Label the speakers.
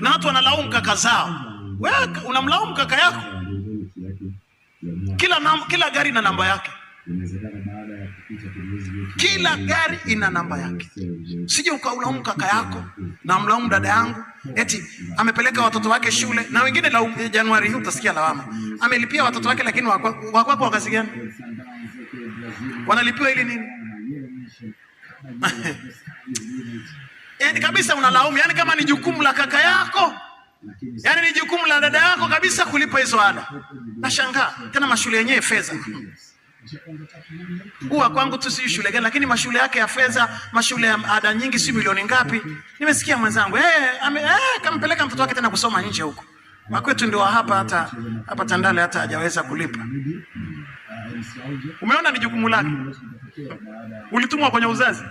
Speaker 1: Na watu wanalaumu kaka zao. Wewe unamlaumu kaka yako? Kila gari ina namba yake. Kila gari ina namba yake. Sije ukaulaumu kaka yako na mlaumu dada yangu eti amepeleka watoto wake shule, na wengine Januari hii utasikia lawama. Amelipia watoto wake, lakini wako kwa kazi gani? Wanalipiwa ili nini? Yaani kabisa unalaumu, yaani kama ni jukumu la kaka yako, yaani ni jukumu la dada yako kabisa kulipa hizo ada. Nashangaa tena mashule yenyewe fedha. Huwa kwangu tu si shule gani, lakini mashule yake ya fedha, mashule ya ada nyingi, si milioni ngapi. Nimesikia mwenzangu kampeleka mtoto wake tena kusoma nje huko. Makwetu ndio hapa Tandale hata hajaweza kulipa. Umeona ni jukumu lake. Ulitumwa kwenye uzazi.